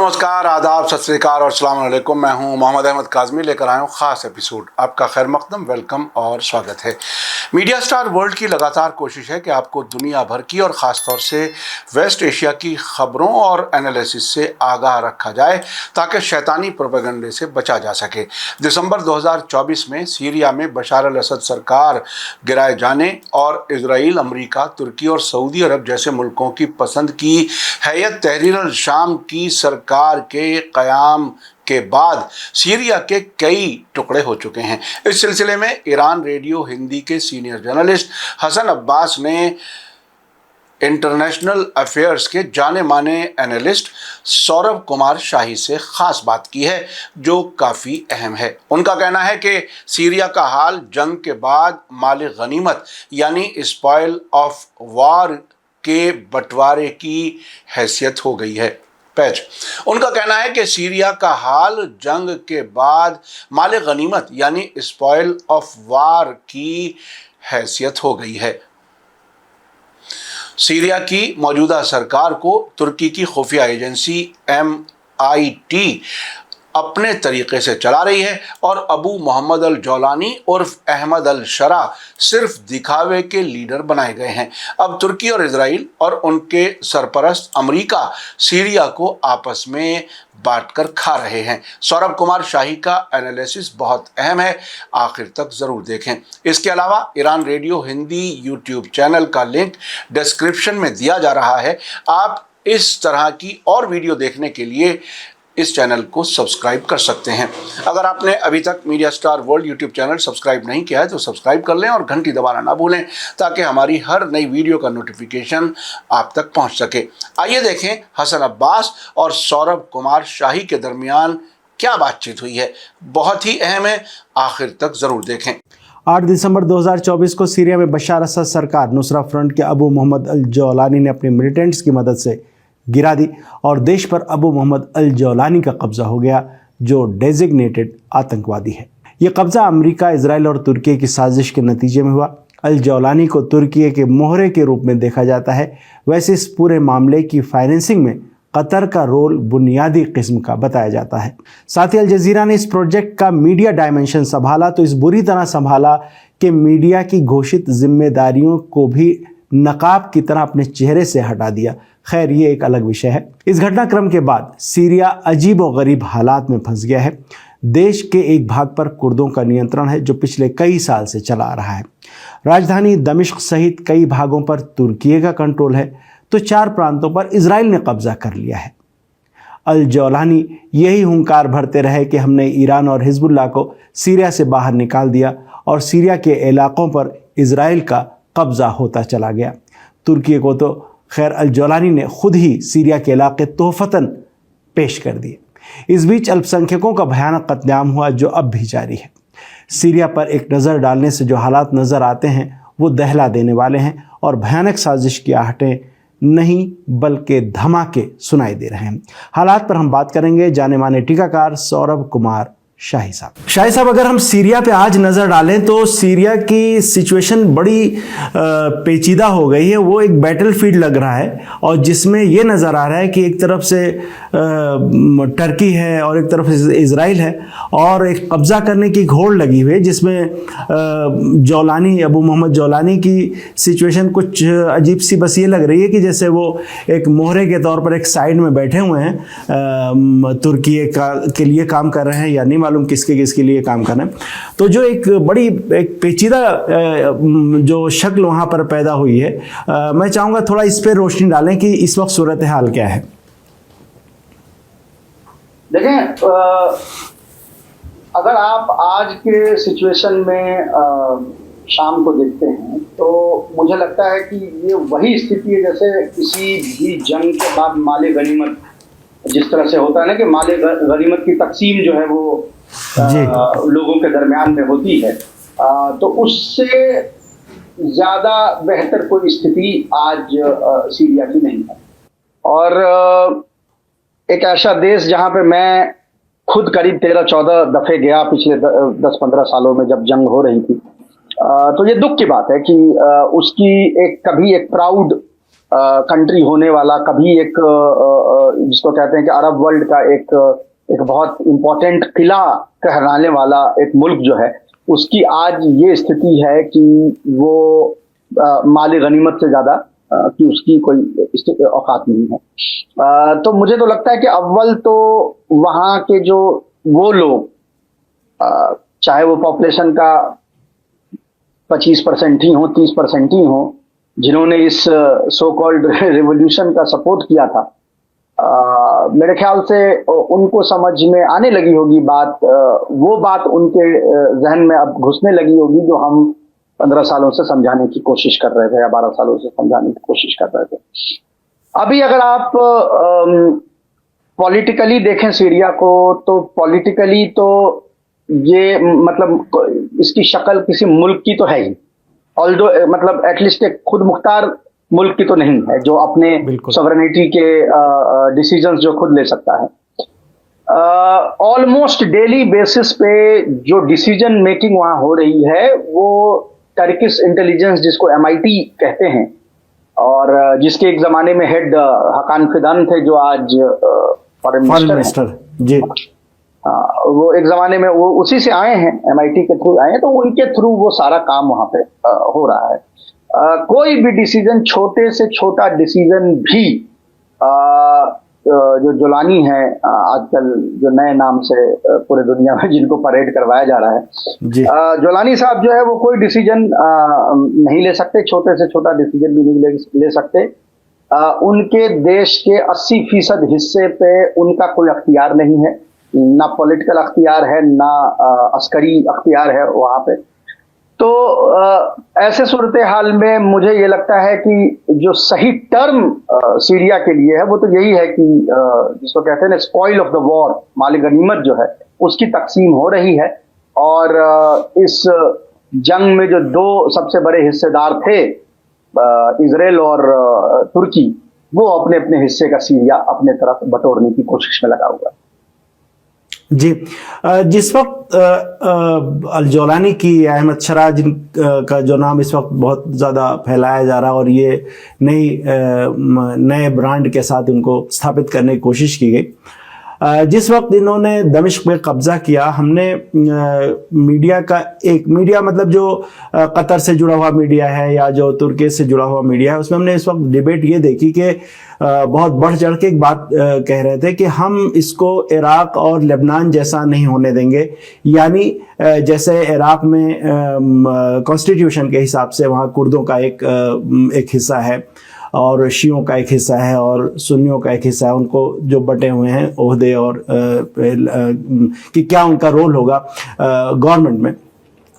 नमस्कार, आदाब, सत श्री अकाल और अस्सलाम वालेकुम। मैं हूं मोहम्मद अहमद काज़मी, लेकर आया हूं ख़ास एपिसोड। आपका खैर मक़दम, वेलकम और स्वागत है। मीडिया स्टार वर्ल्ड की लगातार कोशिश है कि आपको दुनिया भर की और ख़ास तौर से वेस्ट एशिया की ख़बरों और एनालिसिस से आगाह रखा जाए ताकि शैतानी प्रोपेगेंडे से बचा जा सके। दिसंबर 2024 में सीरिया में बशार अल असद सरकार गिराए जाने और इजराइल, अमरीका, तुर्की और सऊदी अरब जैसे मुल्कों की पसंद की हैयत तहरीर अल शाम की सरकार के क़याम के बाद सीरिया के कई टुकड़े हो चुके हैं। इस सिलसिले में ईरान रेडियो हिंदी के सीनियर जर्नलिस्ट हसन अब्बास ने इंटरनेशनल अफेयर्स के जाने माने एनालिस्ट सौरभ कुमार शाही से ख़ास बात की है जो काफ़ी अहम है। उनका कहना है कि सीरिया का हाल जंग के बाद माल गनीमत यानी स्पॉइल ऑफ वॉर के बंटवारे की हैसियत हो गई है। पैच उनका कहना है कि सीरिया का हाल जंग के बाद माल गनीमत यानी स्पॉइल ऑफ वार की हैसियत हो गई है। सीरिया की मौजूदा सरकार को तुर्की की खुफिया एजेंसी MIT अपने तरीके से चला रही है और अबू मोहम्मद अल जौलानी उर्फ अहमद अल शरा सिर्फ दिखावे के लीडर बनाए गए हैं। अब तुर्की और इजराइल और उनके सरपरस्त अमेरिका सीरिया को आपस में बांटकर खा रहे हैं। सौरभ कुमार शाही का एनालिसिस बहुत अहम है, आखिर तक ज़रूर देखें। इसके अलावा Iran radio Hindi YouTube channel का लिंक डिस्क्रिप्शन में दिया जा रहा है। आप इस तरह की और वीडियो देखने के लिए इस चैनल को सब्सक्राइब कर सकते हैं। अगर आपने अभी तक media star world YouTube channel subscribe नहीं किया है तो सब्सक्राइब कर लें और घंटी दबाना ना भूलें ताकि हमारी हर नई वीडियो का नोटिफिकेशन आप तक पहुंच सके। आइए देखें हसन अब्बास और सौरभ कुमार शाही के दरमियान क्या बातचीत हुई है। बहुत ही अहम है, आखिर तक ज़रूर देखें। 8 दिसंबर 2024 को सीरिया में बशार असद सरकार नुसरा फ्रंट के अबू मोहम्मद अल जौलानी ने अपने मिलिटेंट्स की मदद से गिरा दी और देश पर अबू मोहम्मद अल जौलानी का कब्जा हो गया जो डेजिग्नेटेड आतंकवादी है। ये कब्जा अमेरिका, इजराइल और तुर्की की साजिश के नतीजे में हुआ। अल जौलानी को तुर्की के मोहरे के रूप में देखा जाता है। वैसे इस पूरे मामले की फाइनेंसिंग में कतर का रोल बुनियादी किस्म का बताया जाता है। साथ ही अल जजीरा ने इस प्रोजेक्ट का मीडिया डायमेंशन संभाला तो इस बुरी तरह संभाला कि मीडिया की घोषित जिम्मेदारियों को भी नकाब की तरह अपने चेहरे से हटा दिया। खैर, ये एक अलग विषय है। इस घटनाक्रम के बाद सीरिया अजीब और गरीब हालात में फंस गया है। देश के एक भाग पर कुर्दों का नियंत्रण है जो पिछले कई साल से चला आ रहा है। राजधानी दमिश्क सहित कई भागों पर तुर्की का कंट्रोल है तो 4 प्रांतों पर इजराइल ने कब्जा कर लिया है। अल जौलानी यही हुंकार भरते रहे कि हमने ईरान और हिजबुल्लाह को सीरिया से बाहर निकाल दिया और सीरिया के इलाकों पर इजराइल का कब्जा होता चला गया। तुर्की को तो खैर अल जौलानी ने खुद ही सीरिया के इलाके तोहफतन पेश कर दिए। इस बीच अल्पसंख्यकों का भयानक कत्लेआम हुआ जो अब भी जारी है। सीरिया पर एक नज़र डालने से जो हालात नज़र आते हैं वो दहला देने वाले हैं और भयानक साजिश की आहटें नहीं बल्कि धमाके सुनाई दे रहे हैं। हालात पर हम बात करेंगे जाने माने टीकाकार सौरभ कुमार शाही साहब, अगर हम सीरिया पे आज नज़र डालें तो सीरिया की सिचुएशन बड़ी पेचीदा हो गई है। वो एक बैटलफील्ड लग रहा है और जिसमें ये नज़र आ रहा है कि एक तरफ से टर्की है और एक तरफ से इजराइल है और एक कब्ज़ा करने की घोड़ लगी हुई है जिसमें जौलानी, अबू मोहम्मद जौलानी की सिचुएशन कुछ अजीब सी बस ये लग रही है कि जैसे वो एक मोहरे के तौर पर एक साइड में बैठे हुए हैं, तुर्की के लिए काम कर रहे हैं या नहीं मालूम किसके लिए काम करना है। तो जो एक बड़ी एक पेचीदा जो शक्ल वहाँ पर पैदा हुई है, मैं चाहूँगा थोड़ा इस पर रोशनी डालें कि इस वक्त सूरत हाल क्या है। देखें, अगर आप आज के सिचुएशन में शाम को देखते हैं तो मुझे लगता है कि ये वही स्थिति है जैसे किसी भी जंग के बाद माले गनीमत जिस तरह से होता है ना कि माले गनीमत की तकसीम जो है वो लोगों के दरमियान में होती है, तो उससे ज़्यादा बेहतर कोई स्थिति आज सीरिया की नहीं है। और एक ऐसा देश जहाँ पे मैं खुद करीब 13-14 दफ़े गया पिछले 10-15 सालों में जब जंग हो रही थी, तो ये दुख की बात है कि उसकी कभी एक प्राउड कंट्री होने वाला, कभी एक जिसको कहते हैं कि अरब वर्ल्ड का एक बहुत इंपॉर्टेंट किला कहलाने वाला एक मुल्क जो है, उसकी आज ये स्थिति है कि वो माली गनीमत से ज्यादा कि उसकी कोई औकात नहीं है। तो मुझे तो लगता है कि अव्वल तो वहाँ के जो वो लोग, चाहे वो पॉपुलेशन का 25% ही हो, 30% ही हो, जिन्होंने इस सो कॉल्ड रिवॉल्यूशन का सपोर्ट किया था, मेरे ख्याल से उनको समझ में आने लगी होगी बात, वो बात उनके जहन में अब घुसने लगी होगी जो हम 15 सालों से समझाने की कोशिश कर रहे थे या 12 सालों से समझाने की कोशिश कर रहे थे। अभी अगर आप पॉलिटिकली देखें सीरिया को, तो पॉलिटिकली तो ये मतलब इसकी शक्ल किसी मुल्क की तो है ही, ऑल्दो मतलब एटलीस्ट एक खुद मुख्तार मुल्क की तो नहीं है जो अपने सॉवरेनिटी के डिसीजंस जो खुद ले सकता है। ऑलमोस्ट डेली बेसिस पे जो डिसीजन मेकिंग वहां हो रही है वो टर्किश इंटेलिजेंस, जिसको MIT कहते हैं, और जिसके एक जमाने में हेड हकान फिदान थे जो आज फॉरेन मिनिस्टर जी। वो एक जमाने में वो उसी से आए हैं, MIT के थ्रू आए हैं, तो उनके थ्रू वो सारा काम वहां पे हो रहा है। कोई भी डिसीजन, छोटे से छोटा डिसीजन भी, जो जोलानी है आजकल जो नए नाम से पूरे दुनिया में जिनको परेड करवाया जा रहा है, जोलानी साहब जो है वो कोई डिसीजन नहीं ले सकते, छोटे से छोटा डिसीजन भी नहीं ले सकते। उनके देश के 80% हिस्से पे उनका कोई अख्तियार नहीं है, ना पॉलिटिकल अख्तियार है, ना अस्करी अख्तियार है वहां पे। तो ऐसे सूरत हाल में मुझे ये लगता है कि जो सही टर्म सीरिया के लिए है वो तो यही है कि जिसको कहते हैं ना स्पॉइल ऑफ द वॉर, माल गनीमत जो है उसकी तकसीम हो रही है, और इस जंग में जो दो सबसे बड़े हिस्सेदार थे, इजराइल और तुर्की, वो अपने अपने हिस्से का सीरिया अपने तरफ बटोरने की कोशिश में लगा हुआ है। जी, जिस वक्त अल-जोलानी की, अहमद शरा का जो नाम इस वक्त बहुत ज़्यादा फैलाया जा रहा है और ये नए ब्रांड के साथ उनको स्थापित करने की कोशिश की गई, जिस वक्त इन्होंने दमिश्क में कब्ज़ा किया, हमने मीडिया का मीडिया मतलब जो कतर से जुड़ा हुआ मीडिया है या जो तुर्की से जुड़ा हुआ मीडिया है, उसमें हमने इस वक्त डिबेट ये देखी कि बहुत बढ़ चढ़ के एक बात कह रहे थे कि हम इसको इराक और लेबनान जैसा नहीं होने देंगे, यानी जैसे इराक में कॉन्स्टिट्यूशन के हिसाब से वहाँ कुर्दों का एक हिस्सा है और शियों का एक हिस्सा है और सुन्नियों का एक हिस्सा है, उनको जो बटे हुए हैं ओहदे और कि क्या उनका रोल होगा गवर्नमेंट में,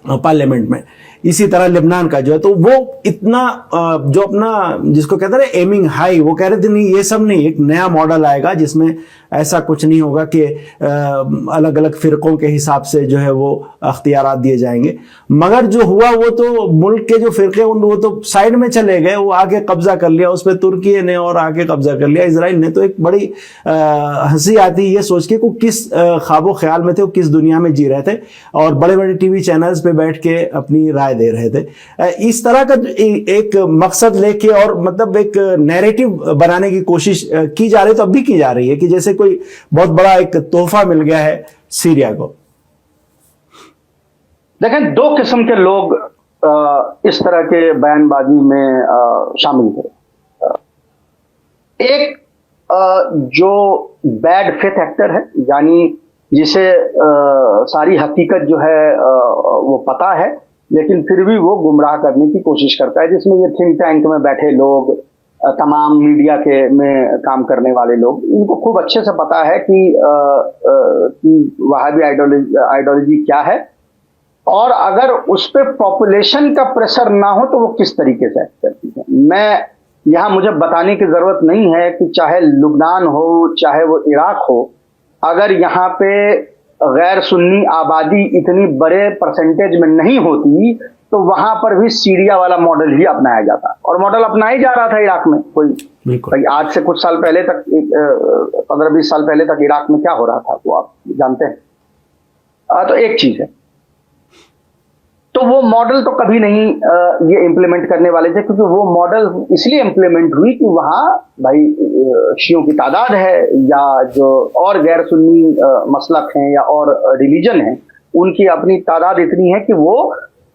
पार्लियामेंट में। इसी तरह लेबनान का जो है, तो वो इतना जो अपना जिसको कहते हैं एमिंग हाई, वो कह रहे थे नहीं ये सब नहीं, एक नया मॉडल आएगा जिसमें ऐसा कुछ नहीं होगा कि अलग अलग फ़िरक़ों के हिसाब से जो है वो अख्तियारात दिए जाएंगे। मगर जो हुआ वो तो मुल्क के जो फ़िरक़े वो तो साइड में चले गए, वो आगे कब्ज़ा कर लिया, उस पर तुर्की ने और आगे कब्ज़ा कर लिया इजराइल ने। तो एक बड़ी हंसी आती है ये सोच के को किस ख्वाबो ख्याल में थे, वो किस दुनिया में जी रहे थे और बड़े बड़े टीवी चैनल्स पे बैठ के अपनी राय दे रहे थे। इस तरह का एक मकसद लेके और मतलब एक नैरेटिव बनाने की कोशिश की जा रही, तो अब भी की जा रही है कि जैसे कोई बहुत बड़ा एक तोहफा मिल गया है सीरिया को। देखें, दो किस्म के लोग इस तरह के बयानबाजी में शामिल थे। एक जो बैड फेथ एक्टर है, यानी जिसे सारी हकीकत जो है वो पता है लेकिन फिर भी वो गुमराह करने की कोशिश करता है, जिसमें ये थिंक टैंक में बैठे लोग, तमाम मीडिया के में काम करने वाले लोग, इनको खूब अच्छे से पता है कि वहाबी आइडियोलॉजी क्या है, और अगर उस पर पॉपुलेशन का प्रेशर ना हो तो वो किस तरीके से एक्ट करती है। मैं यहाँ मुझे बताने की जरूरत नहीं है कि चाहे लुबनान हो चाहे वो इराक हो, अगर यहाँ पे गैर सुन्नी आबादी इतनी बड़े परसेंटेज में नहीं होती तो वहां पर भी सीरिया वाला मॉडल ही अपनाया जाता, और मॉडल अपनाया जा रहा था इराक में। कोई आज से कुछ साल पहले तक, 15-20 साल पहले तक इराक में क्या हो रहा था वो आप जानते हैं। तो एक चीज है। तो वो मॉडल तो कभी नहीं ये इम्प्लीमेंट करने वाले थे, क्योंकि वो मॉडल इसलिए इम्प्लीमेंट हुई कि वहां भाई शियों की तादाद है, या जो और गैर सुन्नी मसलक हैं या और रिलीजन हैं, उनकी अपनी तादाद इतनी है कि वो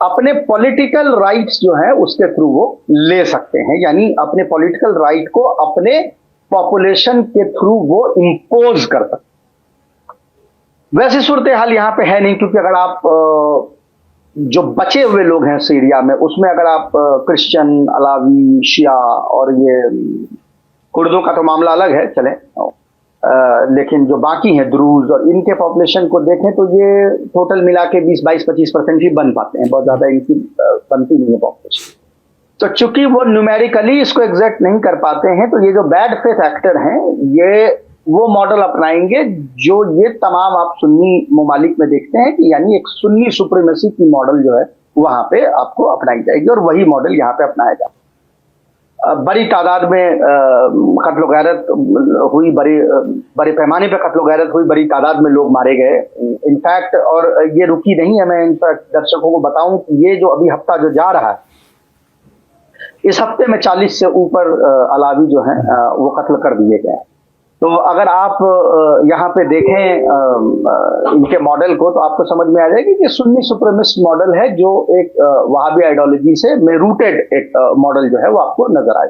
अपने पॉलिटिकल राइट्स जो है उसके थ्रू वो ले सकते हैं, यानी अपने पॉलिटिकल राइट को अपने पॉपुलेशन के थ्रू वो इंपोज कर सकते। वैसी सूरत हाल यहां पे है नहीं, क्योंकि अगर आप जो बचे हुए लोग हैं सीरिया में, उसमें अगर आप क्रिश्चियन, अलावी, शिया और ये कुर्दों का तो मामला अलग है चले, लेकिन जो बाकी हैं द्रूज और इनके पॉपुलेशन को देखें तो ये टोटल मिला के 20-25% ही बन पाते हैं, बहुत ज्यादा इनकी बनती नहीं है पॉपुलेशन। तो चूंकि वो न्यूमेरिकली इसको एग्जैक्ट नहीं कर पाते हैं, तो ये जो बैड फेथ एक्टर हैं ये वो मॉडल अपनाएंगे जो ये तमाम आप सुन्नी ममालिक में देखते हैं कि यानी एक सुन्नी सुप्रीमेसी की मॉडल जो है वहां पे आपको अपनाई जाएगी, और वही मॉडल यहाँ पे अपनाया जाएगा। बड़ी तादाद में कत्ल गैरत हुई, बड़े पैमाने पे कत्ल गैरत हुई, बड़ी तादाद में लोग मारे गए इनफैक्ट, और ये रुकी नहीं है। मैं इनफैक्ट दर्शकों को बताऊं कि ये जो अभी हफ्ता जो जा रहा है, इस हफ्ते में 40 से ऊपर अलावी जो हैं वो कत्ल कर दिए गए। तो अगर आप यहाँ पे देखें इनके मॉडल को, तो आपको समझ में आ जाएगी कि सुन्नी सुप्रीमिस्ट मॉडल है, जो एक वहाबी आइडियोलॉजी से में रूटेड एक मॉडल जो है वो आपको नजर आए।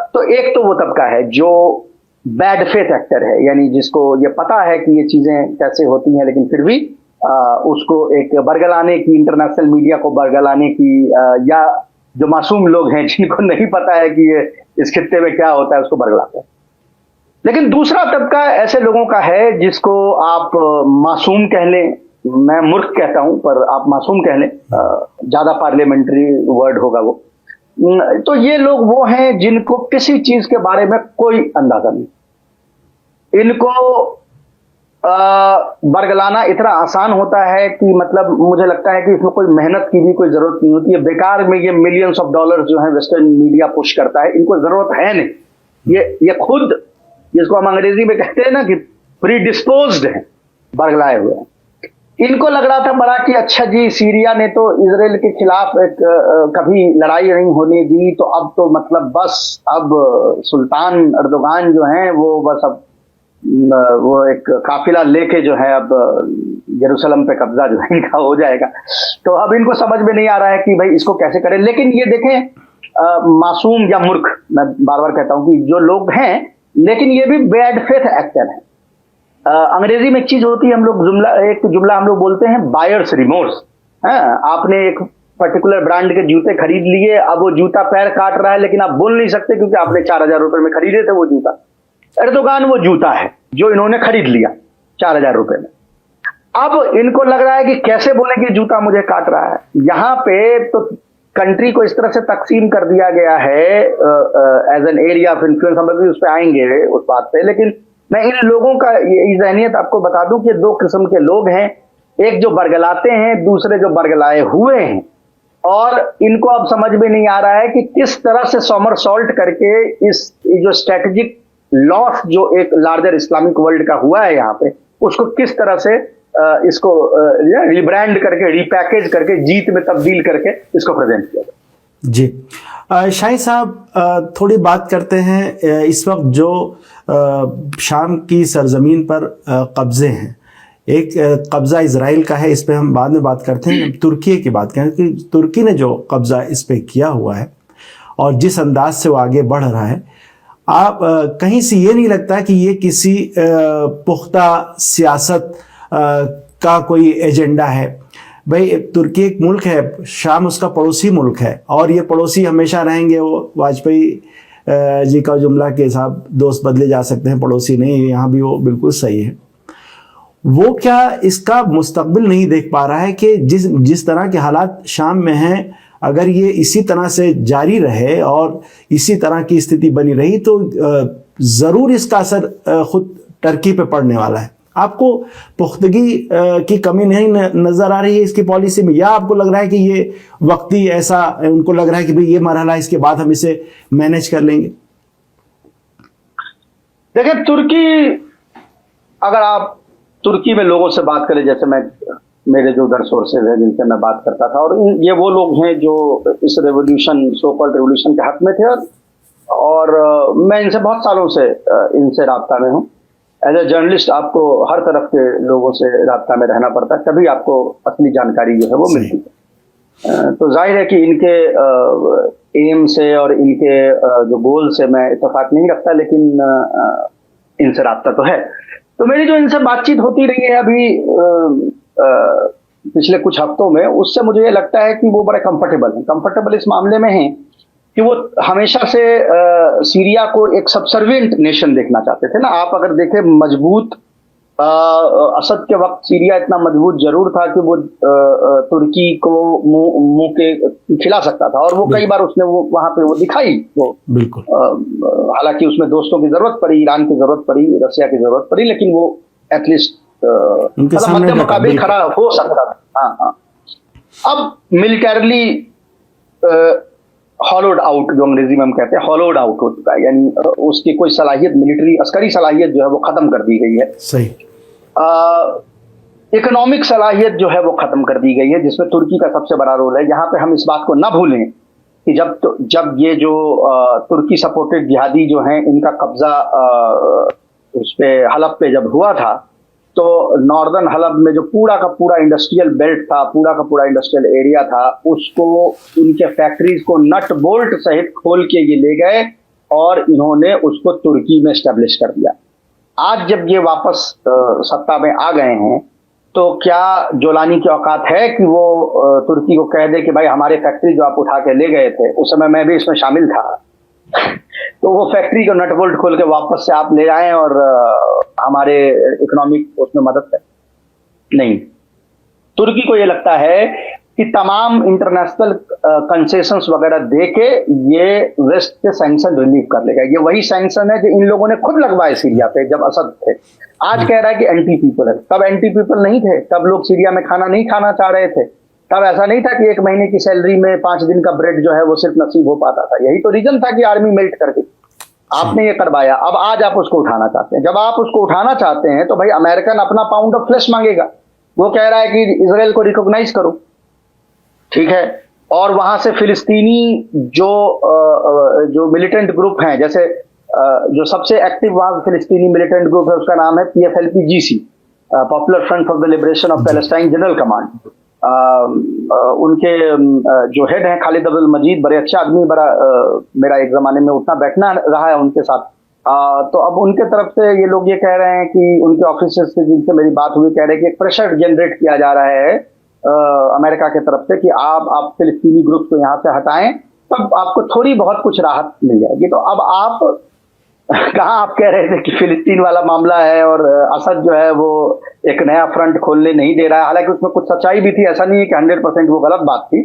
तो एक तो वो तबका है जो बैड फेथ एक्टर है, यानी जिसको ये पता है कि ये चीजें कैसे होती हैं, लेकिन फिर भी उसको एक बरगलाने की, इंटरनेशनल मीडिया को बरगलाने की, या जो मासूम लोग हैं जिनको नहीं पता है कि ये इस खित्ते में क्या होता है, उसको बरगलाते हैं। लेकिन दूसरा तबका ऐसे लोगों का है जिसको आप मासूम कह लें, मैं मूर्ख कहता हूं पर आप मासूम कह लें, ज्यादा पार्लियामेंट्री वर्ड होगा वो। तो ये लोग वो हैं जिनको किसी चीज के बारे में कोई अंदाजा नहीं। इनको बरगलाना इतना आसान होता है कि मतलब मुझे लगता है कि इसमें कोई मेहनत की भी कोई जरूरत नहीं होती है। बेकार में ये मिलियंस ऑफ डॉलर्स जो है वेस्टर्न मीडिया पुश करता है, इनको जरूरत है नहीं। ये खुद, जिसको हम अंग्रेजी में कहते हैं ना कि प्री डिस्पोज्ड है, बरगलाए हुए हैं। इनको लग रहा था बड़ा कि अच्छा जी, सीरिया ने तो इजराइल के खिलाफ एक कभी लड़ाई नहीं होने दी, तो अब तो मतलब बस अब सुल्तान अर्दोगान जो हैं वो बस अब वो एक काफिला लेके जो है अब यरूशलेम पे कब्जा जो है इनका हो जाएगा। तो अब इनको समझ में नहीं आ रहा है कि भाई इसको कैसे करें। लेकिन ये देखें मासूम या मूर्ख, मैं बार बार कहता हूं कि जो लोग हैं, लेकिन ये भी बैड फेथ एक्टर है। अंग्रेजी में एक चीज होती है, हम लोग जुमला हम लोग बोलते हैं बायर्स रिमोर्स। आपने एक पर्टिकुलर ब्रांड के जूते खरीद लिए, अब वो जूता पैर काट रहा है, लेकिन आप बोल नहीं सकते क्योंकि आपने 4000 रुपए में खरीदे थे वो जूता। एर्दोगान वो जूता है जो इन्होंने खरीद लिया 4000 रुपए में। अब इनको लग रहा है कि कैसे बोले कि जूता मुझे काट रहा है। यहां पे तो कंट्री को इस तरह से तकसीम कर दिया गया है as an area of influence, हम भी उस पर आएंगे उस बात पे। लेकिन मैं इन लोगों का ये जहनियत आपको बता दूं कि दो किस्म के लोग हैं, एक जो बरगलाते हैं, दूसरे जो बरगलाए हुए हैं। और इनको अब समझ में नहीं आ रहा है कि किस तरह से समरसॉल्ट करके इस जो स्ट्रेटेजिक लॉस जो एक लार्जर इस्लामिक वर्ल्ड का हुआ है यहाँ पे, उसको किस तरह से इसको रिब्रांड करके, रिपैकेज करके, जीत में तब्दील करके इसको प्रेजेंट किया जाए। जी शाहिद साहब, थोड़ी बात करते हैं इस वक्त जो शाम की सरजमीन पर कब्जे हैं। एक कब्जा इजराइल का है, इस पे हम बाद में बात करते हैं। तुर्की की बात करें कि तुर्की ने जो कब्जा इस पे किया हुआ है और जिस अंदाज से वो आगे बढ़ रहा है, आप कहीं से ये नहीं लगता कि ये किसी पुख्ता सियासत का कोई एजेंडा है? भाई तुर्की एक मुल्क है, शाम उसका पड़ोसी मुल्क है, और ये पड़ोसी हमेशा रहेंगे। वो वाजपेयी जी का जुमला के हिसाब दोस्त बदले जा सकते हैं, पड़ोसी नहीं। यहाँ भी वो बिल्कुल सही है। वो क्या इसका मुस्तकबिल नहीं देख पा रहा है कि जिस तरह के हालात शाम में हैं, अगर ये इसी तरह से जारी रहे और इसी तरह की स्थिति बनी रही तो ज़रूर इसका असर खुद टर्की पे पड़ने वाला है। आपको पुख्तगी की कमी नहीं नजर आ रही है इसकी पॉलिसी में, या आपको लग रहा है कि ये वक्ती ऐसा उनको लग रहा है कि भाई ये मरहला, इसके बाद हम इसे मैनेज कर लेंगे? देखिए, तुर्की, अगर आप तुर्की में लोगों से बात करें, जैसे मैं मेरे जो उधर सोर्सेज है जिनसे मैं बात करता था, और ये वो लोग हैं जो इस रेवोल्यूशन, सो कॉल्ड रेवोल्यूशन के हक में थे, और मैं इनसे बहुत सालों से इनसे राब्ता में हूँ। एज ए जर्नलिस्ट आपको हर तरफ के लोगों से राब्ता में रहना पड़ता है, तभी आपको असली जानकारी जो है वो मिलती है। तो जाहिर है कि इनके एम से और इनके जो गोल से मैं इत्तेफाक नहीं रखता, लेकिन इनसे राब्ता तो है। तो मेरी जो इनसे बातचीत होती रही है अभी पिछले कुछ हफ्तों में, उससे मुझे ये लगता है कि वो बड़े कंफर्टेबल इस मामले में हैं कि वो हमेशा से सीरिया को एक सबसर्विएंट नेशन देखना चाहते थे ना। आप अगर देखें, मजबूत असद के वक्त सीरिया इतना मजबूत जरूर था कि वो तुर्की को मुंह के खिला सकता था, और वो कई बार उसने वो वहां पे वो दिखाई वो बिल्कुल। हालांकि उसमें दोस्तों की जरूरत पड़ी, ईरान की जरूरत पड़ी, रसिया की जरूरत पड़ी, लेकिन वो एटलीस्ट मध्य मुकाबले खड़ा हो सकता था। हाँ। अब मिलिटरली हॉलोड आउट, जो अंग्रेजी में हम कहते हैं, हॉलोड आउट हो चुका है, यानी उसकी कोई सलाहियत, मिलिट्री अस्करी सलाहियत जो है वो खत्म कर दी गई है। सही। इकोनॉमिक सलाहियत जो है वो खत्म कर दी गई है, जिसमें तुर्की का सबसे बड़ा रोल है। यहाँ पे हम इस बात को ना भूलें कि जब ये जो तुर्की सपोर्टेड जिहादी जो हैं, इनका कब्जा उस पे हलब पे जब हुआ था, तो नॉर्दर्न हलब में जो पूरा का पूरा इंडस्ट्रियल बेल्ट था, पूरा का पूरा इंडस्ट्रियल एरिया था, उसको, उनके फैक्ट्रीज को नट बोल्ट सहित खोल के ये ले गए और इन्होंने उसको तुर्की में एस्टेब्लिश कर दिया। आज जब ये वापस सत्ता में आ गए हैं, तो क्या जोलानी की औकात है कि वो तुर्की को कह दे कि भाई हमारे फैक्ट्री जो आप उठा के ले गए थे, उस समय मैं भी इसमें शामिल था, तो वो फैक्ट्री को नट बोल्ट खोल के वापस से आप ले आए और हमारे इकोनॉमिक उसमें मदद करें? नहीं। तुर्की को ये लगता है कि तमाम इंटरनेशनल कंसेशंस वगैरह दे के ये वेस्ट के सैंक्शन रिलीव कर लेगा। ये वही सैंक्शन है जो इन लोगों ने खुद लगवाए सीरिया पे जब असद थे। आज कह रहा है कि एंटी पीपल है, तब एंटी पीपल नहीं थे, तब लोग सीरिया में खाना नहीं खाना चाह रहे थे, तब ऐसा नहीं था कि 1 महीने की सैलरी में 5 दिन का ब्रेड जो है वो सिर्फ नसीब हो पाता था। यही तो रीजन था कि आर्मी मेल्ट करके आपने ये करवाया। अब आज आप उसको उठाना चाहते हैं। जब आप उसको उठाना चाहते हैं तो भाई अमेरिकन अपना पाउंड ऑफ फ्लेश मांगेगा। वो कह रहा है कि इजराइल को रिकॉग्नाइज करो, ठीक है, और वहां से फिलिस्तीनी जो मिलिटेंट ग्रुप हैं, जैसे जो सबसे एक्टिव वहां फिलिस्तीनी मिलिटेंट ग्रुप है, उसका नाम है PFLP-GC, popular front for the liberation of Palestine general command. उनके जो हेड हैं खालिद अब्दुल मजीद, बड़े अच्छे आदमी, बड़ा मेरा एक जमाने में उठना बैठना रहा है उनके साथ। तो अब उनके तरफ से ये लोग ये कह रहे हैं कि उनके ऑफिसर्स से जिनसे मेरी बात हुई कह रहे हैं कि एक प्रेशर जनरेट किया जा रहा है अमेरिका की तरफ से कि आप फिलिस्तीनी ग्रुप को यहाँ से हटाएं, तब आपको थोड़ी बहुत कुछ राहत मिल जाएगी। तो अब आप कहाँ आप कह रहे थे कि फिलिस्तीन वाला मामला है और असद जो है वो एक नया फ्रंट खोलने नहीं दे रहा है। हालांकि उसमें कुछ सच्चाई भी थी, ऐसा नहीं है कि 100% वो गलत बात थी,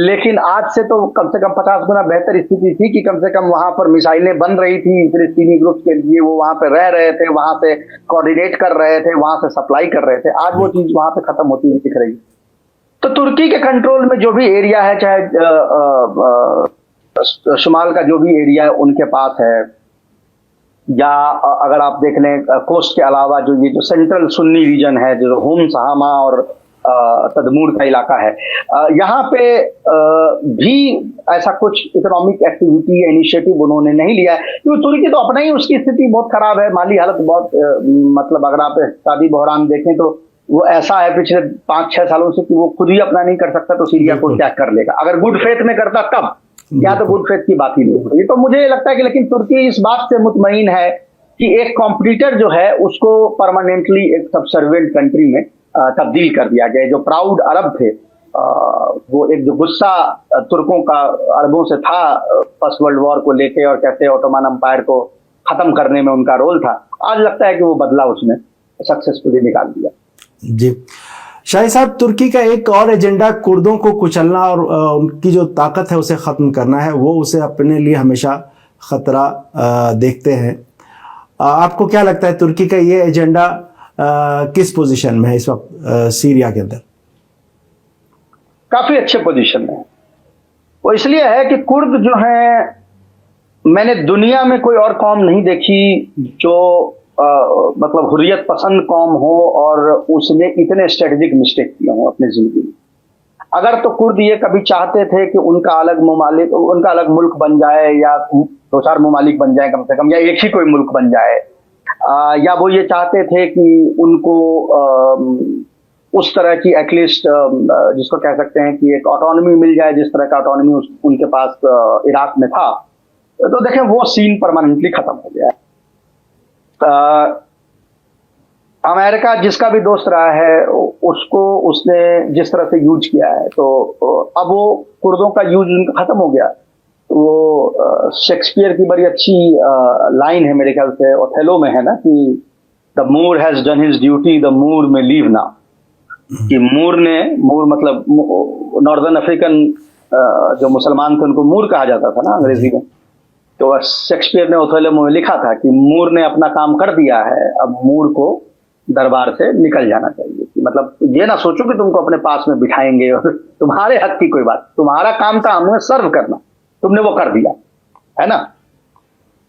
लेकिन आज से तो कम से कम 50 गुना बेहतर स्थिति थी कि कम से कम वहां पर मिसाइलें बन रही थी फिलिस्तीनी ग्रुप के लिए, वो वहां पे रह रहे थे, वहां से कोऑर्डिनेट कर रहे थे, वहां से सप्लाई कर रहे थे। आज वो चीज वहां पे खत्म होती हुई दिख रही। तो तुर्की के कंट्रोल में जो भी एरिया है, चाहे शुमाल का जो भी एरिया उनके पास है, या अगर आप देख लें कोस्ट के अलावा जो ये जो सेंट्रल सुन्नी रीजन है, जो होम सहामा और तदमूर का इलाका है, यहाँ पे भी ऐसा कुछ इकोनॉमिक एक्टिविटी या इनिशिएटिव उन्होंने नहीं लिया है, क्योंकि तुर्की तो अपना ही उसकी स्थिति बहुत खराब है, माली हालत बहुत, मतलब अगर आप इक़्तिसादी बहरान देखें तो वो ऐसा है पिछले 5-6 सालों से कि वो खुद ही अपना नहीं कर सकता, तो सीरिया को क्या कर लेगा? अगर गुड फेथ में करता तब, या तो गुड फेथ की बात ही नहीं होगी। तो मुझे लगता है कि लेकिन तुर्की इस बात से मुतमईन है कि एक कॉम्पिटिटर जो है उसको परमानेंटली एक सबसर्वेंट कंट्री में तब्दील कर दिया गया। जो प्राउड अरब थे, वो एक जो गुस्सा तुर्कों का अरबों से था फर्स्ट वर्ल्ड वॉर को लेके, और कैसे ओटोमन एम्पायर को खत्म करने में उनका रोल था, आज लगता है कि वो बदला उसने सक्सेसफुली निकाल दिया। जी शाही साहब, तुर्की का एक और एजेंडा कुर्दों को कुचलना और उनकी जो ताकत है उसे ख़त्म करना है। वो उसे अपने लिए हमेशा ख़तरा देखते हैं। आपको क्या लगता है तुर्की का ये एजेंडा किस पोजीशन में है इस वक्त सीरिया के अंदर? काफ़ी अच्छे पोजीशन में। वो इसलिए है कि कुर्द जो हैं, मैंने दुनिया में कोई और कौम नहीं देखी जो मतलब हुर्रियत पसंद कौम हो और उसने इतने स्ट्रेटेजिक मिस्टेक किए हों अपनी जिंदगी में। अगर तो कुर्द ये कभी चाहते थे कि उनका अलग मुल्क बन जाए, या 2-4 ममालिक बन जाए कम से कम, या एक ही कोई मुल्क बन जाए, या वो ये चाहते थे कि उनको उस तरह की एटलीस्ट जिसको कह सकते हैं कि एक ऑटोनॉमी मिल जाए, जिस तरह का ऑटोनॉमी उनके पास इराक में था, तो देखें वो सीन परमानेंटली खत्म हो गया है। अमेरिका जिसका भी दोस्त रहा है उसको उसने जिस तरह से यूज किया है, तो अब वो कुर्दों का यूज उनका खत्म हो गया। वो शेक्सपियर की बड़ी अच्छी लाइन है मेरे ख्याल से, ओथेलो में है ना, कि the Moor has done his duty, the Moor may leave now. कि मूर मतलब नॉर्दर्न अफ्रीकन जो मुसलमान थे उनको मूर कहा जाता था ना अंग्रेजी में। तो शेक्सपियर ने ओथेलो में लिखा था कि मूर ने अपना काम कर दिया है, अब मूर को दरबार से निकल जाना चाहिए। मतलब ये ना सोचो कि तुमको अपने पास में बिठाएंगे और तुम्हारे हक की कोई बात, तुम्हारा काम था हमें सर्व करना, तुमने वो कर दिया, है ना।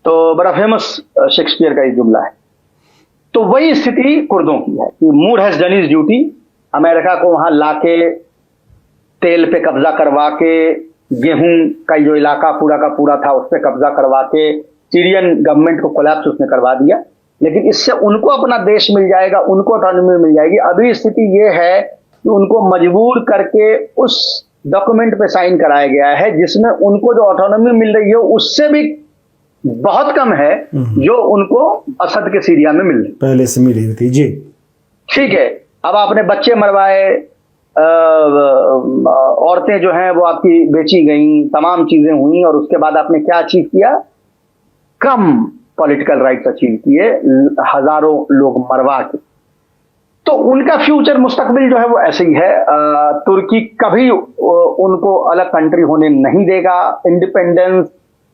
तो बड़ा फेमस शेक्सपियर का ये जुमला है। तो वही स्थिति कुर्दों की है कि Moor has done his duty. America को वहां लाके तेल पे कब्जा करवा के, गेहूं का जो इलाका पूरा का पूरा था उस पर कब्जा करवा के, सीरियन गवर्नमेंट को कोलैप्स उसने करवा दिया। लेकिन इससे उनको अपना देश मिल जाएगा, उनको ऑटोनॉमी मिल जाएगी। अभी स्थिति ये है कि उनको मजबूर करके उस डॉक्यूमेंट पे साइन कराया गया है जिसमें उनको जो ऑटोनॉमी मिल रही है उससे भी बहुत कम है जो उनको असद के सीरिया में मिल रही पहले से मिली थी। जी ठीक है। अब आपने बच्चे मरवाए, औरतें जो हैं वो आपकी बेची गई, तमाम चीजें हुई, और उसके बाद आपने क्या अचीव किया? कम पॉलिटिकल राइट्स अचीव किए, हजारों लोग मरवा के। तो उनका फ्यूचर मुस्तकबिल जो है वो ऐसे ही है। तुर्की कभी उनको अलग कंट्री होने नहीं देगा। इंडिपेंडेंस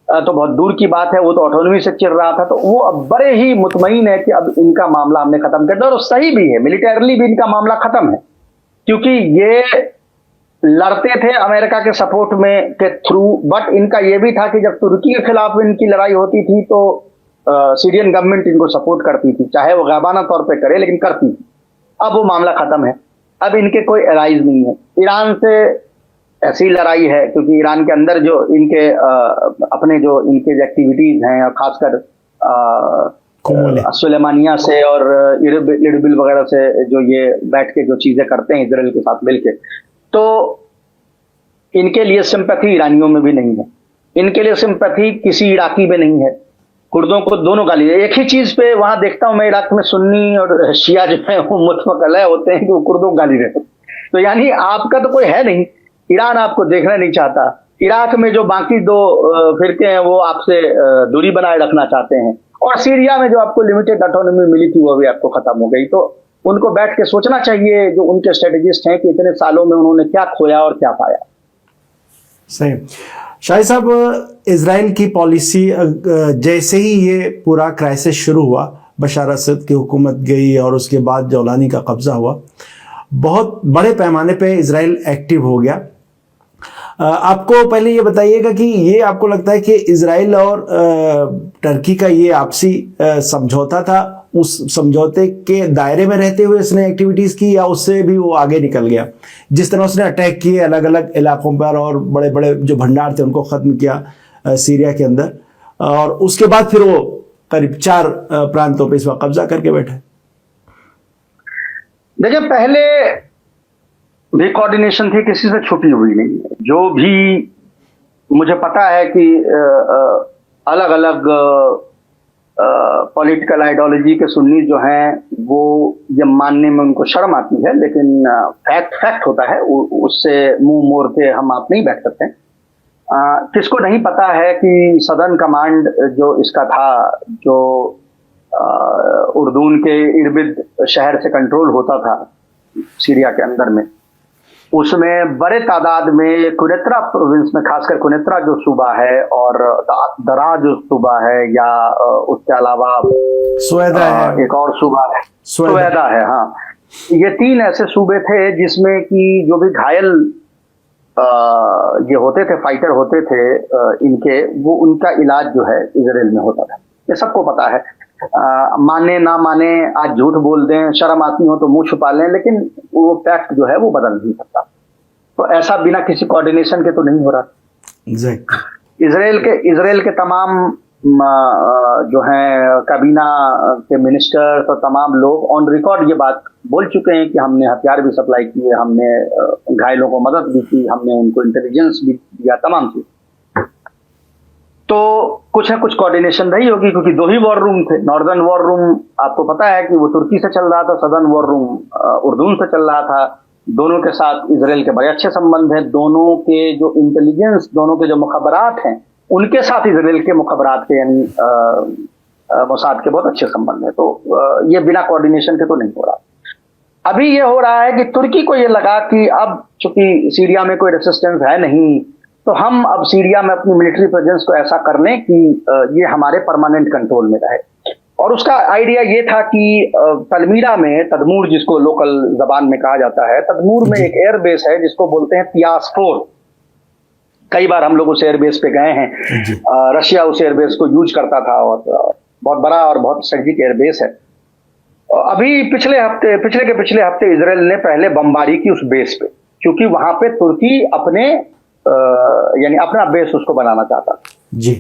तो बहुत दूर की बात है, वो तो ऑटोनॉमी से चिढ़ रहा था। तो वो अब बड़े ही मुतमईन है कि अब इनका मामला हमने खत्म कर दिया, और सही भी है, मिलिटरली भी इनका मामला खत्म है, क्योंकि ये लड़ते थे अमेरिका के सपोर्ट में के थ्रू। बट इनका ये भी था कि जब तुर्की के खिलाफ इनकी लड़ाई होती थी तो सीरियन गवर्नमेंट इनको सपोर्ट करती थी, चाहे वो गायबाना तौर पे करे, लेकिन करती थी। अब वो मामला खत्म है, अब इनके कोई एलाइज नहीं है। ईरान से ऐसी लड़ाई है क्योंकि ईरान के अंदर जो इनके अपने जो इनके एक्टिविटीज हैं, और खासकर सुलेमानिया से और इरबिल वगैरह से जो ये बैठ के जो चीजें करते हैं इजराइल के साथ मिलके, तो इनके लिए सिंपैथी ईरानियों में भी नहीं है, इनके लिए सिंपैथी किसी इराकी में नहीं है। कुर्दों को दोनों गाली है। एक ही चीज पे वहां देखता हूं मैं, इराक में सुन्नी और शिया जो है वो मुतफक़ होते हैं कि वो कुर्दों को गाली देते। तो यानी आपका तो कोई है नहीं, ईरान आपको देखना नहीं चाहता। इराक में जो बाकी दो फिरके हैं वो आपसे दूरी बनाए रखना चाहते हैं, और सीरिया में जो आपको लिमिटेड ऑटोनॉमी मिली थी वो भी आपको खत्म हो गई। तो उनको बैठ के सोचना चाहिए जो उनके स्ट्रेटेजिस्ट हैं कि इतने सालों में उन्होंने क्या खोया और क्या पाया। सही। शाहिद साहब, इजराइल की पॉलिसी जैसे ही ये पूरा क्राइसिस शुरू हुआ, बशार असद की हुकूमत गई और उसके बाद जौलानी का कब्जा हुआ, बहुत बड़े पैमाने पे इजराइल एक्टिव हो गया। आपको पहले ये बताइएगा कि ये आपको लगता है कि इजराइल और टर्की का ये आपसी समझौता था, उस समझौते के दायरे में रहते हुए इसने एक्टिविटीज़ की, या उससे भी वो आगे निकल गया? जिस तरह उसने अटैक किए अलग अलग इलाकों पर और बड़े बड़े जो भंडार थे उनको ख़त्म किया सीरिया के अंदर, और उसके बाद फिर वो करीब 4 प्रांतों पर इस वक्त कब्जा करके बैठे। देखिए, पहले भी कोऑर्डिनेशन थी, किसी से छुपी हुई नहीं है। जो भी मुझे पता है कि अलग अलग पॉलिटिकल आइडियोलॉजी के सुन्नी जो हैं वो ये मानने में उनको शर्म आती है, लेकिन फैक्ट होता है, उससे मुंह मोड़ के हम आप नहीं बैठ सकते। किसको नहीं पता है कि सदर्न कमांड जो इसका था, जो उर्दून के इर्बिद शहर से कंट्रोल होता था सीरिया के अंदर में, उसमें बड़े तादाद में कुनेत्रा प्रोविंस में, खासकर कुनेत्रा जो सूबा है और दरा जो सूबा है, या उसके अलावा सुवेदा है, एक और सूबा है, सुवेदा है, हाँ, ये 3 ऐसे सूबे थे जिसमें कि जो भी घायल ये होते थे, फाइटर होते थे इनके, वो उनका इलाज जो है इजराइल में होता था। ये सबको पता है। माने ना माने, आज झूठ बोल दें, शर्म आती हो तो मुंह छुपा लें, लेकिन वो फैक्ट जो है वो बदल नहीं सकता। तो ऐसा बिना किसी कोऑर्डिनेशन के तो नहीं हो रहा। इजराइल के तमाम जो हैं काबीना के मिनिस्टर्स और तमाम लोग ऑन रिकॉर्ड ये बात बोल चुके हैं कि हमने हथियार भी सप्लाई किए, हमने घायलों को मदद भी की, हमने उनको इंटेलिजेंस भी दिया, तमाम चीज। तो कुछ ना कुछ कोऑर्डिनेशन रही होगी, क्योंकि दो ही वॉर रूम थे। नॉर्दर्न वॉर रूम आपको पता है कि वो तुर्की से चल रहा था, सदर्न वॉर रूम उर्दून से चल रहा था। दोनों के साथ इजराइल के बड़े अच्छे संबंध हैं। दोनों के जो इंटेलिजेंस, दोनों के जो मुखबरात हैं, उनके साथ इजराइल के मुखबरात के यानी मोसाद के बहुत अच्छे संबंध है। तो ये बिना कोऑर्डिनेशन के तो नहीं हो रहा। अभी ये हो रहा है कि तुर्की को ये लगा कि अब चूंकि सीरिया में कोई रेसिस्टेंस है नहीं, तो हम अब सीरिया में अपनी मिलिट्री प्रेजेंस को ऐसा कर लें कि ये हमारे परमानेंट कंट्रोल में रहे। और उसका आइडिया ये था कि तलमीरा में, तदमूर जिसको लोकल जबान में कहा जाता है, तदमूर में एक एयर बेस है जिसको बोलते हैं तियास 4। कई बार हम लोग उस एयरबेस पे गए हैं। रशिया उस एयरबेस को यूज करता था और बहुत बड़ा और बहुत स्ट्रेटेजिक एयरबेस है। अभी पिछले हफ्ते इजराइल ने पहले बमबारी की उस बेस पे, क्योंकि वहां पे तुर्की अपने यानी अपना बेस उसको बनाना चाहता था।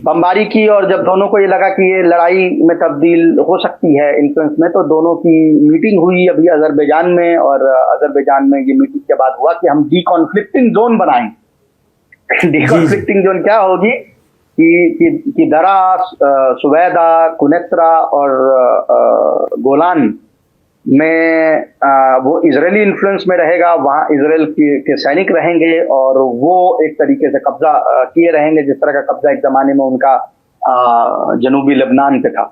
बमबारी की, और जब दोनों को ये लगा कि ये लड़ाई में तब्दील हो सकती है इन्फ्लुएंस में, तो दोनों की मीटिंग हुई अभी अजरबैजान में। और अजरबैजान में ये मीटिंग के बाद हुआ कि हम डीकॉन्फ्लिक्टिंग जोन बनाएंगे। डीकॉन्फ्लिक्टिंग जोन क्या होगी कि दरा, सुवैदा, कुनेत्रा और गोलान में वो इजरायली इन्फ्लुएंस में रहेगा। वहां इजराइल के सैनिक रहेंगे और वो एक तरीके से कब्जा किए रहेंगे, जिस तरह का कब्जा एक जमाने में उनका जनूबी लेबनान पे था,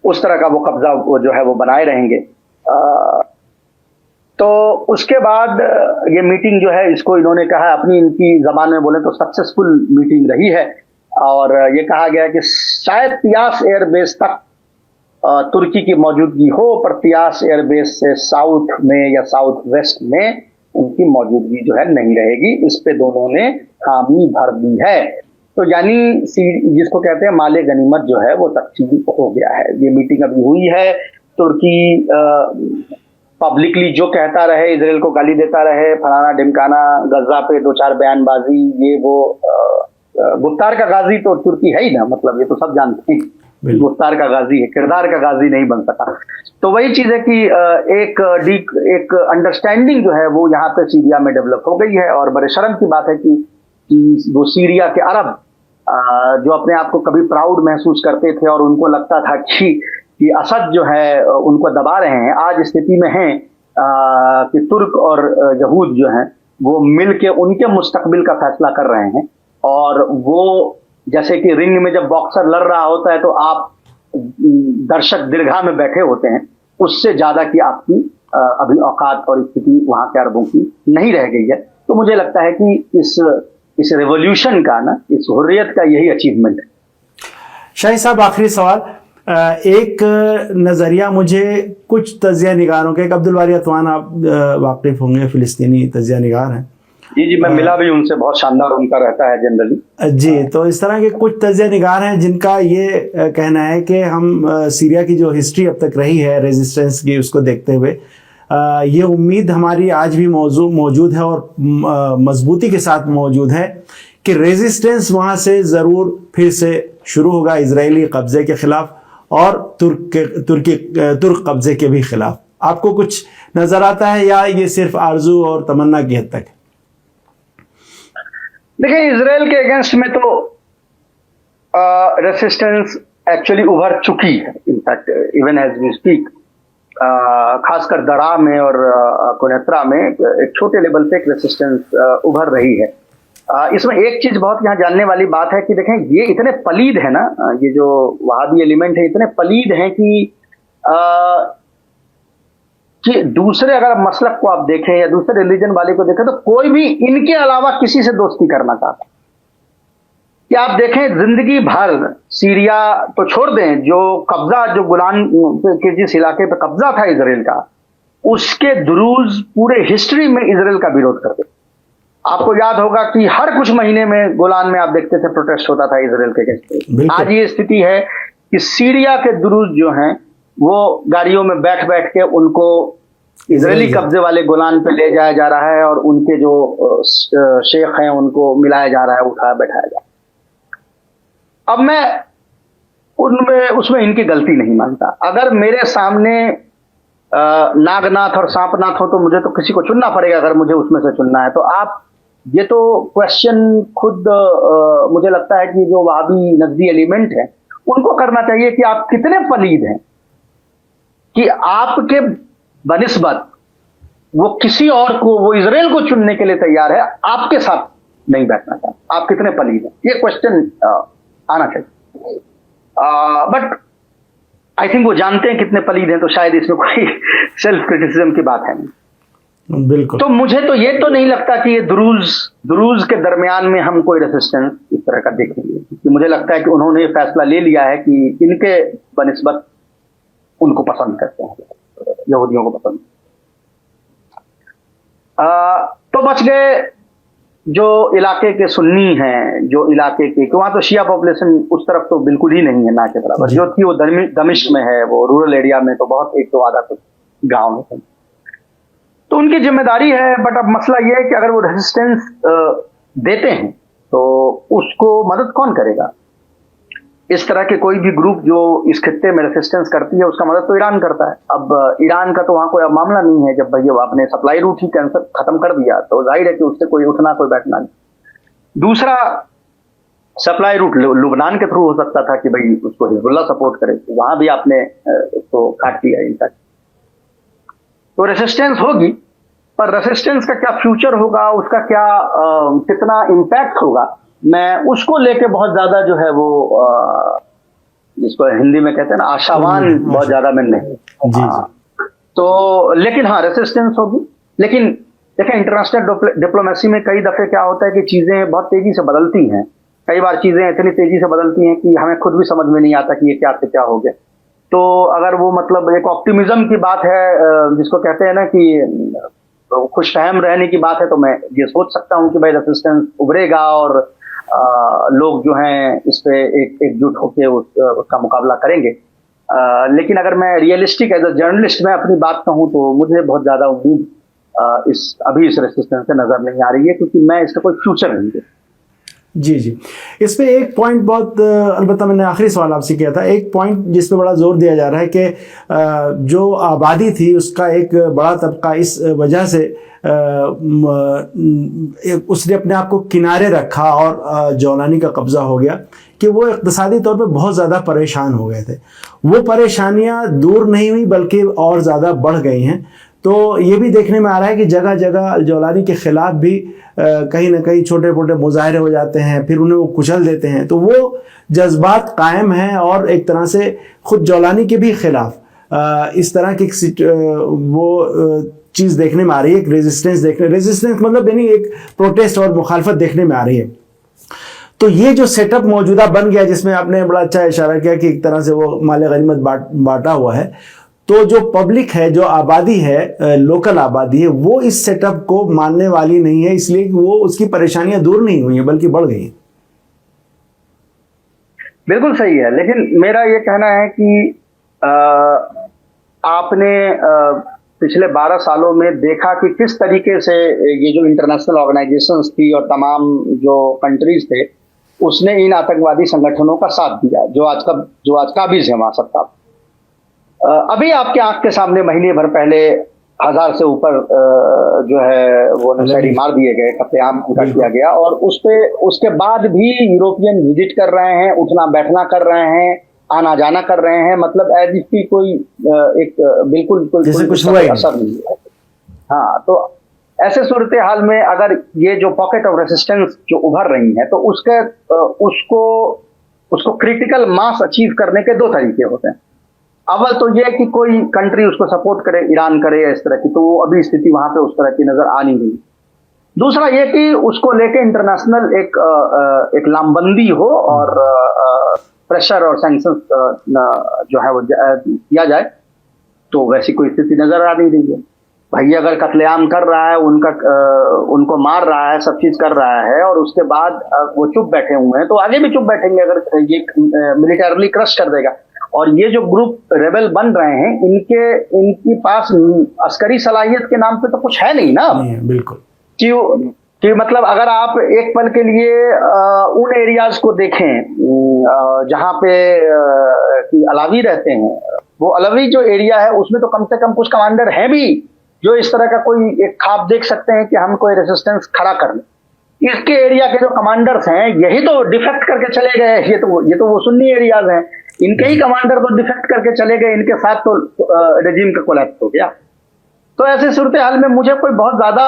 उस तरह का वो कब्जा वो जो है वो बनाए रहेंगे। तो उसके बाद ये मीटिंग जो है, इसको इन्होंने कहा, अपनी इनकी जबान में बोले तो सक्सेसफुल मीटिंग रही है। और ये कहा गया कि शायद तियास एयरबेस तक तुर्की की मौजूदगी हो, पर तियास एयरबेस से साउथ में या साउथ वेस्ट में उनकी मौजूदगी जो है नहीं रहेगी। इस पे दोनों ने हामी भर दी है। तो यानी जिसको कहते हैं माले गनीमत जो है वो तकसीम हो गया है। ये मीटिंग अभी हुई है। तुर्की पब्लिकली जो कहता रहे, इजराइल को गाली देता रहे, फलाना ढिमकाना, गजा पे 2-4 बयानबाजी, ये वो, गुफ्तार का गाजी तो तुर्की है ही ना, मतलब ये तो सब जानते हैं, गुफ्तार का गाजी है, किरदार का गाजी नहीं बन सका। तो वही चीज है कि एक अंडरस्टैंडिंग जो है वो यहाँ पे सीरिया में डेवलप हो गई है। और बड़े शर्म की बात है कि वो सीरिया के अरब जो अपने आप को कभी प्राउड महसूस करते थे और उनको लगता था कि असद जो है उनको दबा रहे हैं, आज स्थिति में हैं कि तुर्क और यहूद जो हैं वो मिलके उनके मुस्तकबिल का फैसला कर रहे हैं। और वो जैसे कि रिंग में जब बॉक्सर लड़ रहा होता है तो आप दर्शक दीर्घा में बैठे होते हैं, उससे ज्यादा की आपकी अभी औकात और स्थिति वहां के अरबों की नहीं रह गई है। तो मुझे लगता है कि इस रेवोल्यूशन का ना, इस हुर्रियत का यही अचीवमेंट है। शाही साहब, आखिरी सवाल, एक नज़रिया मुझे कुछ तजिया निगारों के, अब्दुल बारी अतवान आप वाकिफ होंगे, फिलिस्तीनी तजिया निगार हैं। जी, मैं मिला भी उनसे, बहुत शानदार उनका रहता है जनरली जी। तो इस तरह के कुछ तजिया निगार हैं जिनका ये कहना है कि हम सीरिया की जो हिस्ट्री अब तक रही है रेजिस्टेंस की, उसको देखते हुए ये उम्मीद हमारी आज भी मौजूद है और मजबूती के साथ मौजूद है कि रेजिस्टेंस वहाँ से ज़रूर फिर से शुरू होगा, इजरायली कब्जे के खिलाफ और तुर्क कब्जे के भी खिलाफ। आपको कुछ नजर आता है या ये सिर्फ आरजू और तमन्ना की हद तक है? देखिए, इजराइल के अगेंस्ट में तो रेसिस्टेंस एक्चुअली उभर चुकी है। In fact even as we speak, खासकर दरा में और कुनेत्रा में एक छोटे लेवल पे एक रेसिस्टेंस उभर रही है। इसमें एक चीज बहुत यहाँ जानने वाली बात है कि देखें, ये इतने पलीद है ना, ये जो वहाबी एलिमेंट है इतने पलीद हैं कि दूसरे अगर मसलक को आप देखें या दूसरे रिलीजन वाले को देखें तो कोई भी इनके अलावा किसी से दोस्ती करना चाहता। कि आप देखें, जिंदगी भर सीरिया तो छोड़ दें, जो कब्जा, जो गुलान के जिस इलाके पे कब्जा था इजराइल का, उसके दुरूज पूरे हिस्ट्री में इजराइल का विरोध करते। आपको याद होगा कि हर कुछ महीने में गोलान में आप देखते थे प्रोटेस्ट होता था इजराइल के अगेंस्ट। आज ये स्थिति है कि सीरिया के दुरूज जो हैं वो गाड़ियों में बैठ बैठ के उनको इजरायली कब्जे वाले गोलान पे ले जाया जा रहा है और उनके जो शेख हैं उनको मिलाया जा रहा है, उठाया बैठाया जा रहा है। अब मैं उनमें उसमें इनकी गलती नहीं मानता। अगर मेरे सामने नागनाथ और सांपनाथ हो तो मुझे तो किसी को चुनना पड़ेगा, अगर मुझे उसमें से चुनना है तो। आप ये तो क्वेश्चन खुद मुझे लगता है कि जो वहाबी नजदी एलिमेंट है उनको करना चाहिए कि आप कितने पलीद हैं कि आपके बनिस्बत वो किसी और को, वो इजराइल को चुनने के लिए तैयार है, आपके साथ नहीं बैठना चाहता। आप कितने पलीद हैं, ये क्वेश्चन आना चाहिए। बट आई थिंक वो जानते हैं कितने पलीद हैं, तो शायद इसमें कोई सेल्फ क्रिटिसिज्म की बात है नहीं। बिल्कुल। तो मुझे तो ये तो नहीं लगता कि ये दुरूज के दरमियान में हम कोई रेसिस्टेंस इस तरह का देखेंगे, क्योंकि मुझे लगता है कि उन्होंने ये फैसला ले लिया है कि इनके बनिस्बत उनको पसंद करते हैं, यहूदियों को पसंद। तो बच गए जो इलाके के सुन्नी हैं, जो इलाके के, वहां तो शिया पॉपुलेशन उस तरफ तो बिल्कुल ही नहीं है, ना के बराबर। जो थी वो दमिश्क में है, वो रूरल एरिया में तो बहुत एक तो आधा कुछ गाँव है, तो उनकी जिम्मेदारी है। बट अब मसला ये है कि अगर वो रेजिस्टेंस देते हैं तो उसको मदद कौन करेगा? इस तरह के कोई भी ग्रुप जो इस खित्ते में रेजिस्टेंस करती है उसका मदद तो ईरान करता है। अब ईरान का तो वहां कोई अब मामला नहीं है, जब भैया आपने सप्लाई रूट ही कैंसर खत्म कर दिया तो जाहिर है कि उससे कोई उठना कोई बैठना नहीं। दूसरा सप्लाई रूट लुबनान के थ्रू हो सकता था कि भाई उसको हिजबुल्लाह सपोर्ट करे, तो वहां भी आपने उसको काट दिया इनका। तो रेसिस्टेंस होगी, पर रेसिस्टेंस का क्या फ्यूचर होगा, उसका क्या कितना इम्पैक्ट होगा, मैं उसको लेके बहुत ज्यादा जो है वो जिसको हिंदी में कहते हैं ना आशावान, बहुत ज्यादा मैं नहीं। तो लेकिन हाँ रेसिस्टेंस होगी। लेकिन देखिए इंटरनेशनल डिप्लोमेसी में कई दफे क्या होता है कि चीजें बहुत तेजी से बदलती हैं। कई बार चीजें इतनी तेजी से बदलती हैं कि हमें खुद भी समझ में नहीं आता कि ये क्या से क्या हो गया। तो अगर वो मतलब एक ऑप्टिमिज्म की बात है, जिसको कहते हैं ना कि खुश फहम रहने की बात है, तो मैं ये सोच सकता हूँ कि भाई रेसिस्टेंस उभरेगा और लोग जो हैं इस पे एकजुट होकर उसका मुकाबला करेंगे। लेकिन अगर मैं रियलिस्टिक एज अ जर्नलिस्ट में अपनी बात कहूँ तो मुझे बहुत ज्यादा उम्मीद अभी इस रेसिस्टेंस से नजर नहीं आ रही है, क्योंकि मैं इसका कोई फ्यूचर नहीं देखता। जी इस पे एक पॉइंट बहुत अलबत्ता मैंने आखिरी सवाल आपसे किया था, एक पॉइंट जिस पे बड़ा जोर दिया जा रहा है कि जो आबादी थी उसका एक बड़ा तबका इस वजह से उसने अपने आप को किनारे रखा और जौलानी का कब्जा हो गया कि वो इक़्तिसादी तौर पे बहुत ज़्यादा परेशान हो गए थे। वो परेशानियां दूर नहीं हुई बल्कि और ज़्यादा बढ़ गई हैं। तो ये भी देखने में आ रहा है कि जगह जगह जौलानी के ख़िलाफ़ भी कहीं ना कहीं छोटे मोटे मुजाहरे हो जाते हैं, फिर उन्हें वो कुचल देते हैं। तो वो जज्बात कायम हैं और एक तरह से ख़ुद जौलानी के भी ख़िलाफ़ इस तरह की वो चीज़ देखने में आ रही है, एक रेजिस्टेंस मतलब यानी एक प्रोटेस्ट और मुखालफत देखने में आ रही है। तो ये जो सेटअप मौजूदा बन गया, जिसमें आपने बड़ा अच्छा इशारा किया कि एक तरह से वो माल गनीमत बांटा हुआ है, तो जो पब्लिक है, जो आबादी है, लोकल आबादी है, वो इस सेटअप को मानने वाली नहीं है, इसलिए कि वो उसकी परेशानियां दूर नहीं हुई हैं बल्कि बढ़ गई हैं। बिल्कुल सही है, लेकिन मेरा ये कहना है कि आपने पिछले 12 सालों में देखा कि किस तरीके से ये जो इंटरनेशनल ऑर्गेनाइजेशंस थी और तमाम जो कंट्रीज थे उसने इन आतंकवादी संगठनों का साथ दिया, जो आज काबिज है वहां सत्ता। अभी आपके आंख के सामने महीने भर पहले 1000 से ऊपर जो है वो नक्सली मार दिए गए, कत्लेआम उनका किया गया, और उसके बाद भी यूरोपियन विजिट कर रहे हैं, उठना बैठना कर रहे हैं, आना जाना कर रहे हैं, मतलब एज इफ की कोई एक बिल्कुल कोई असर नहीं है। हाँ, तो ऐसे सूरत हाल में अगर ये जो पॉकेट ऑफ रेसिस्टेंस जो उभर रही है तो उसको क्रिटिकल मास अचीव करने के 2 तरीके होते हैं। अव्वल तो ये कि कोई कंट्री उसको सपोर्ट करे, ईरान करे या इस तरह की, तो अभी स्थिति वहां पे उस तरह की नजर आ नहीं रही। दूसरा ये कि उसको लेके इंटरनेशनल एक लामबंदी हो और प्रेशर और सैंक्शंस जो है वो किया जाए, तो वैसी कोई स्थिति नजर आ नहीं रही है। भाई अगर कत्लेआम कर रहा है, उनको मार रहा है, सब चीज कर रहा है, और उसके बाद वो चुप बैठे हुए हैं, तो आगे भी चुप बैठेंगे अगर ये मिलिटरली क्रश कर देगा। और ये जो ग्रुप रेबल बन रहे हैं, इनके पास अस्करी सलाहियत के नाम पे तो कुछ है नहीं ना। बिल्कुल। कि मतलब अगर आप एक पल के लिए उन एरियाज को देखें जहां पे अलावी रहते हैं, वो अलावी जो एरिया है उसमें तो कम से कम कुछ कमांडर हैं भी जो इस तरह का कोई एक ख्वाब देख सकते हैं कि हम कोई रेजिस्टेंस खड़ा कर लें। इसके एरिया के जो कमांडर्स हैं यही तो डिफेक्ट करके चले गए। ये तो वो सुन्नी एरियाज हैं, इनके ही कमांडर तो डिफेक्ट करके चले गए, इनके साथ तो रेजिम का कोलैप्स हो गया। तो ऐसे सूरत हाल में मुझे कोई बहुत ज्यादा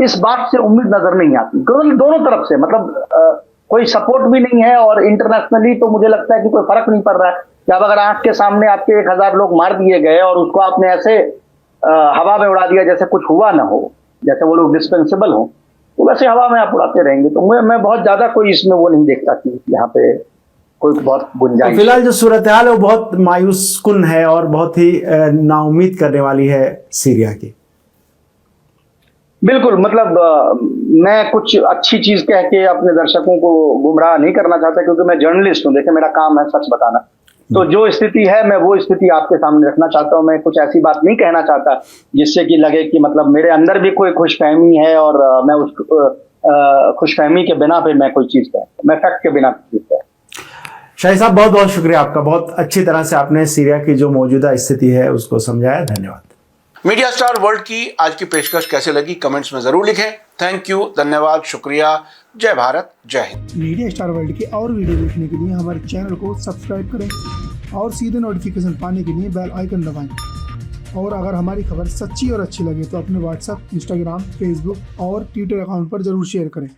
इस बात से उम्मीद नजर नहीं आती, क्योंकि दोनों तरफ से मतलब कोई सपोर्ट भी नहीं है, और इंटरनेशनली तो मुझे लगता है कि कोई फर्क नहीं पड़ रहा है कि अब अगर आंख के सामने आपके 1000 लोग मार दिए गए और उसको आपने ऐसे हवा में उड़ा दिया जैसे कुछ हुआ ना हो, जैसे वो लोग डिस्पेंसेबल हो, तो वैसे हवा में आप उड़ाते रहेंगे। तो मैं बहुत ज्यादा कोई इसमें वो नहीं देखता कि यहाँ पे कोई बहुत गुंजाइश। तो फिलहाल जो सूरत हाल है वो बहुत मायूस कुन है और बहुत ही नाउम्मीद करने वाली है सीरिया की। बिल्कुल, मतलब मैं कुछ अच्छी चीज कह के अपने दर्शकों को गुमराह नहीं करना चाहता, क्योंकि मैं जर्नलिस्ट हूँ, देखिए मेरा काम है सच बताना। तो जो स्थिति है मैं वो स्थिति आपके सामने रखना चाहता हूँ। मैं कुछ ऐसी बात नहीं कहना चाहता जिससे कि लगे कि मतलब मेरे अंदर भी कोई खुशफहमी है और मैं उस खुशफहमी के बिना पे मैं कोई चीज कहूँ, मैं फैक्ट के बिना चीज कहूँ। शाही साहब बहुत बहुत शुक्रिया आपका, बहुत अच्छी तरह से आपने सीरिया की जो मौजूदा स्थिति है उसको समझाया। धन्यवाद। मीडिया स्टार वर्ल्ड की आज की पेशकश कैसे लगी कमेंट्स में जरूर लिखें। थैंक यू, धन्यवाद, शुक्रिया, जय भारत, जय हिंद। मीडिया स्टार वर्ल्ड के और वीडियो देखने के लिए हमारे चैनल को सब्सक्राइब करें और सीधे नोटिफिकेशन पाने के लिए बेल आइकन दबाएं। और अगर हमारी खबर सच्ची और अच्छी लगे तो अपने व्हाट्सएप, इंस्टाग्राम, फेसबुक और ट्विटर अकाउंट पर जरूर शेयर करें।